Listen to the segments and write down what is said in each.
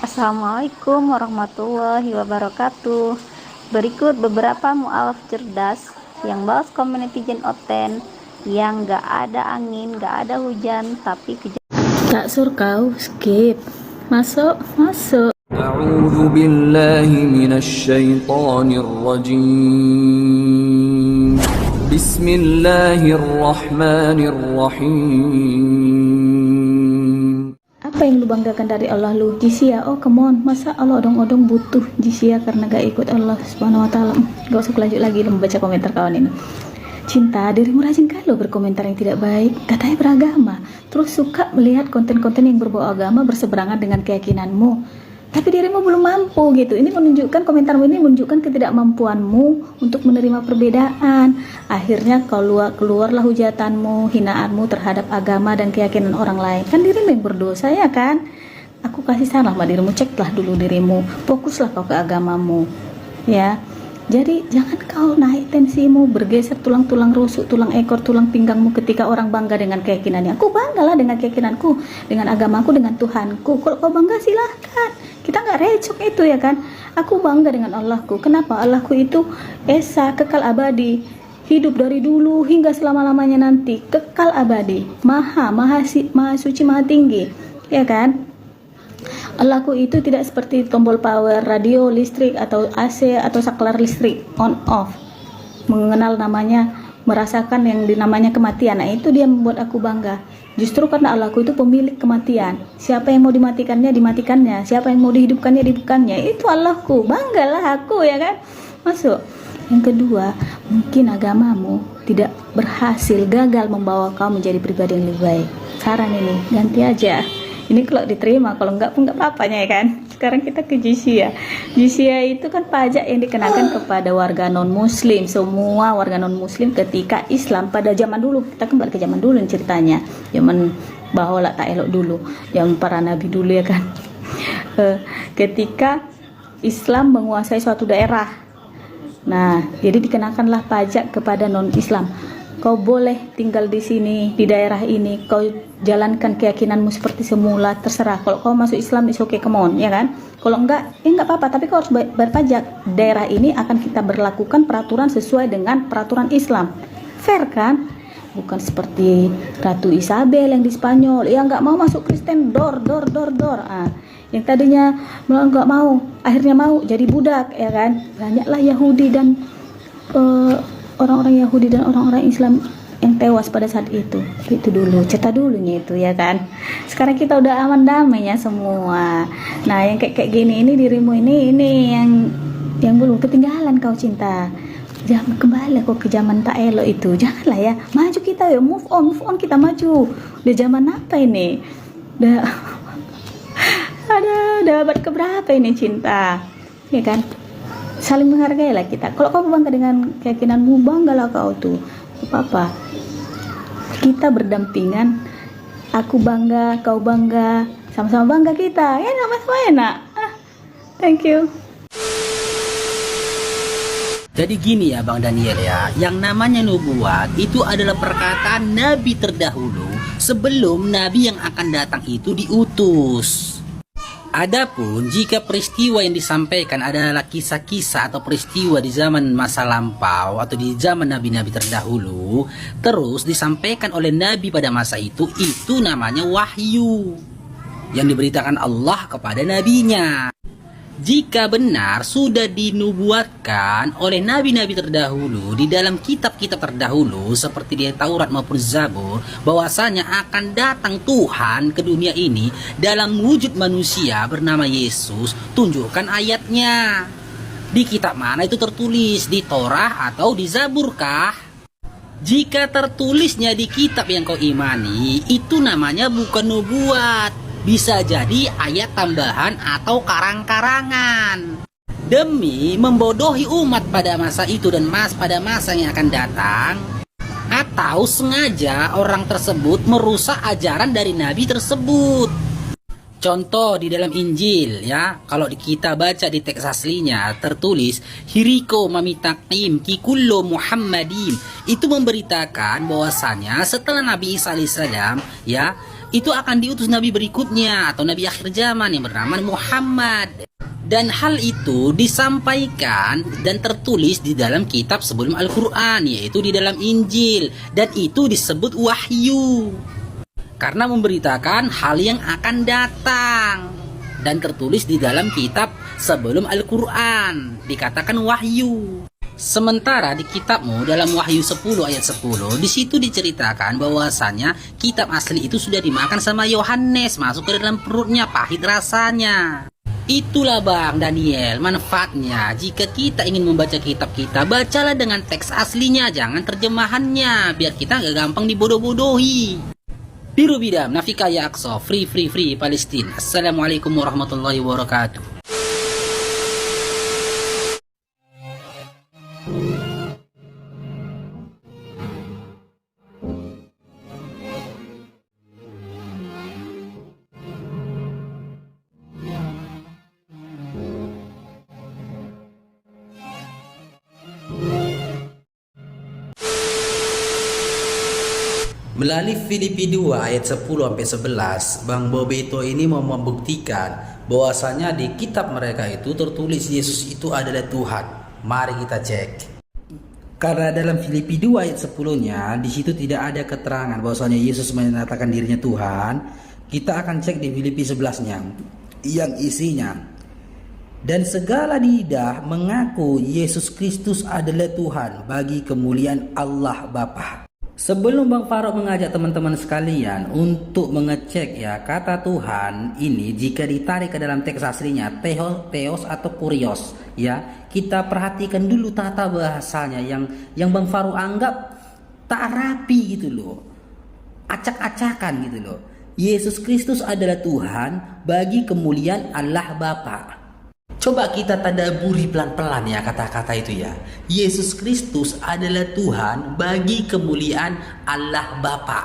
Assalamualaikum warahmatullahi wabarakatuh. Berikut beberapa mu'alaf cerdas yang balas komen netizen Oten yang gak ada angin, gak ada hujan, tapi Tak sur kau skip. Masuk. أعوذ بالله من الشيطان الرجيم بسم الله الرحمن الرحيم. Apa yang lu banggakan dari Allah lu? Jisia, oh come on, masa Allah odong-odong butuh Jisia karena gak ikut Allah subhanahu wa ta'ala. Gak usah lanjut lagi lu membaca komentar kawan ini. Cinta, dirimu rajin kali lo berkomentar yang tidak baik, katanya beragama, terus suka melihat konten-konten yang berbau agama berseberangan dengan keyakinanmu, tapi dirimu belum mampu gitu. Ini menunjukkan, komentarmu ini menunjukkan ketidakmampuanmu untuk menerima perbedaan. Akhirnya keluarlah hujatanmu, hinaanmu terhadap agama dan keyakinan orang lain. Kan dirimu yang berdosa ya kan? Aku kasih saran sama dirimu, ceklah dulu dirimu, fokuslah kau ke agamamu ya. Jadi jangan kau naik tensimu, bergeser tulang-tulang rusuk, tulang ekor, tulang pinggangmu ketika orang bangga dengan keyakinannya. Aku banggalah dengan keyakinanku, dengan agamaku, dengan Tuhanku. Kalau kau bangga silahkan, kita nggak recok itu ya kan. Aku bangga dengan Allahku. Kenapa? Allahku itu esa, kekal abadi, hidup dari dulu hingga selama-lamanya nanti, kekal abadi, maha suci, maha tinggi, ya kan. Allahku itu tidak seperti tombol power, radio, listrik, atau AC, atau saklar listrik, on off, mengenal namanya, merasakan yang dinamanya kematian. Nah itu dia membuat aku bangga. Justru karena Allahku itu pemilik kematian. Siapa yang mau dimatikannya, dimatikannya. Siapa yang mau dihidupkannya, dihidupkannya. Itu Allahku, banggalah aku ya kan. Masuk. Yang kedua, mungkin agamamu tidak berhasil, gagal membawa kau menjadi pribadi yang lebih baik. Saran ini, ganti aja. Ini kalau diterima, kalau enggak pun enggak apa-apanya ya kan. Sekarang kita ke jizya. Jizya itu kan pajak yang dikenakan kepada warga non muslim, semua warga non muslim ketika Islam pada zaman dulu. Kita kembali ke zaman dulu nih ceritanya. Zaman bahola tak elok dulu, zaman para nabi dulu ya kan. Ketika Islam menguasai suatu daerah. Nah, jadi dikenakanlah pajak kepada non Islam. Kau boleh tinggal di sini, di daerah ini, kau jalankan keyakinanmu seperti semula, terserah. Kalau kau masuk Islam, it's okay, come on, ya kan? Kalau enggak, enggak apa-apa, tapi kau harus bayar pajak. Daerah ini akan kita berlakukan peraturan sesuai dengan peraturan Islam. Fair kan? Bukan seperti Ratu Isabel yang di Spanyol, yang enggak mau masuk Kristen, dor. Yang tadinya enggak mau, akhirnya mau jadi budak, ya kan? Banyaklah Yahudi dan orang-orang Yahudi dan orang-orang Islam yang tewas pada saat itu dulu, cetak dulunya itu ya kan. Sekarang kita udah aman damainya semua. Nah yang kayak gini ini, dirimu ini yang belum ketinggalan kau cinta. Jangan kembali kau ke zaman tak elok itu, janganlah ya. Maju kita ya, move on kita maju. Udah zaman apa ini? Udah abad keberapa ini cinta, ya kan? Saling menghargailah kita. Kalau kau bangga dengan keyakinanmu, banggalah kau tuh. Apa-apa. Kita berdampingan. Aku bangga, kau bangga, sama-sama bangga kita. Ya sama-sama enak. Thank you. Jadi gini ya Bang Daniel ya, yang namanya nubuat itu adalah perkataan nabi terdahulu sebelum nabi yang akan datang itu diutus. Adapun jika peristiwa yang disampaikan adalah kisah-kisah atau peristiwa di zaman masa lampau atau di zaman nabi-nabi terdahulu, terus disampaikan oleh nabi pada masa itu namanya wahyu yang diberitakan Allah kepada nabinya. Jika benar sudah dinubuatkan oleh nabi-nabi terdahulu di dalam kitab-kitab terdahulu seperti di Taurat maupun Zabur bahwasanya akan datang Tuhan ke dunia ini dalam wujud manusia bernama Yesus, tunjukkan ayatnya. Di kitab mana itu tertulis? Di Torah atau di Zabur kah? Jika tertulisnya di kitab yang kau imani, itu namanya bukan nubuat. Bisa jadi ayat tambahan atau karang-karangan demi membodohi umat pada masa itu dan pada masa yang akan datang, atau sengaja orang tersebut merusak ajaran dari nabi tersebut. Contoh di dalam Injil ya, kalau kita baca di teks aslinya tertulis Hiriko mamitakim kikullo Muhammadim, itu memberitakan bahwasanya setelah Nabi Isa alaihissalam ya itu akan diutus nabi berikutnya atau nabi akhir zaman yang bernama Muhammad. Dan hal itu disampaikan dan tertulis di dalam kitab sebelum Al-Quran, yaitu di dalam Injil. Dan itu disebut wahyu, karena memberitakan hal yang akan datang. Dan tertulis di dalam kitab sebelum Al-Quran, dikatakan wahyu. Sementara di kitabmu dalam Wahyu 10 ayat 10, di situ diceritakan bahwasanya kitab asli itu sudah dimakan sama Yohanes, masuk ke dalam perutnya, pahit rasanya. Itulah Bang Daniel manfaatnya jika kita ingin membaca kitab kita, bacalah dengan teks aslinya, jangan terjemahannya, biar kita gak gampang dibodoh-bodohi. Biru Bidam, Nafika Ya Aqsa, free Palestina. Assalamualaikum warahmatullahi wabarakatuh. Melalui Filipi 2 ayat 10 sampai 11, Bang Bobeto ini mau membuktikan bahwasanya di kitab mereka itu tertulis Yesus itu adalah Tuhan. Mari kita cek. Karena dalam Filipi 2 ayat 10-nya di situ tidak ada keterangan bahwasanya Yesus menyatakan dirinya Tuhan, kita akan cek di Filipi 11-nya yang isinya, dan segala lidah mengaku Yesus Kristus adalah Tuhan bagi kemuliaan Allah Bapa. Sebelum Bang Farok mengajak teman-teman sekalian untuk mengecek ya kata Tuhan ini, jika ditarik ke dalam teks aslinya theos atau kurios ya, kita perhatikan dulu tata bahasanya yang Bang Farok anggap tak rapi gitu loh, acak-acakan gitu loh. Yesus Kristus adalah Tuhan bagi kemuliaan Allah Bapa. Coba kita tadaburi pelan-pelan ya kata-kata itu ya. Yesus Kristus adalah Tuhan bagi kemuliaan Allah Bapa.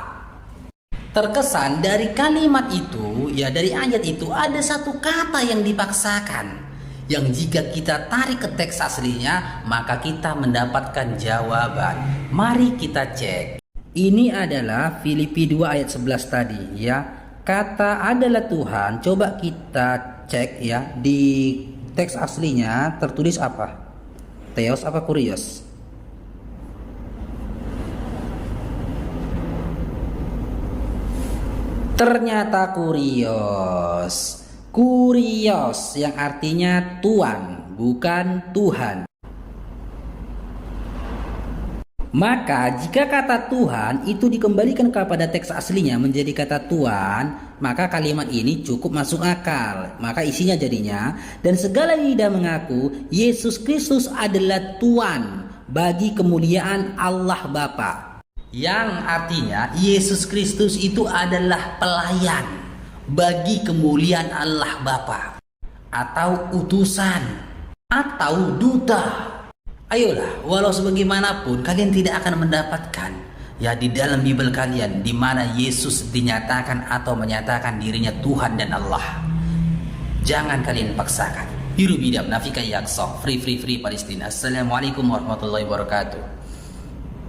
Terkesan dari kalimat itu ya, dari ayat itu ada satu kata yang dipaksakan, yang jika kita tarik ke teks aslinya maka kita mendapatkan jawaban. Mari kita cek. Ini adalah Filipi 2 ayat 11 tadi ya. Kata adalah Tuhan, coba kita cek ya, di teks aslinya tertulis apa? Theos apa kurios? Ternyata kurios. Kurios yang artinya tuan, bukan Tuhan. Maka jika kata Tuhan itu dikembalikan kepada teks aslinya menjadi kata Tuhan, maka kalimat ini cukup masuk akal. Maka isinya jadinya, dan segala lidah mengaku Yesus Kristus adalah Tuhan bagi kemuliaan Allah Bapa. Yang artinya Yesus Kristus itu adalah pelayan bagi kemuliaan Allah Bapa, atau utusan, atau duta. Ayolah, walau sebagaimanapun kalian tidak akan mendapatkan ya di dalam Bible kalian di mana Yesus dinyatakan atau menyatakan dirinya Tuhan dan Allah. Jangan kalian paksakan. Biru Bidam, Nafika Ya Aqsa, free Palestina. Assalamualaikum warahmatullahi wabarakatuh.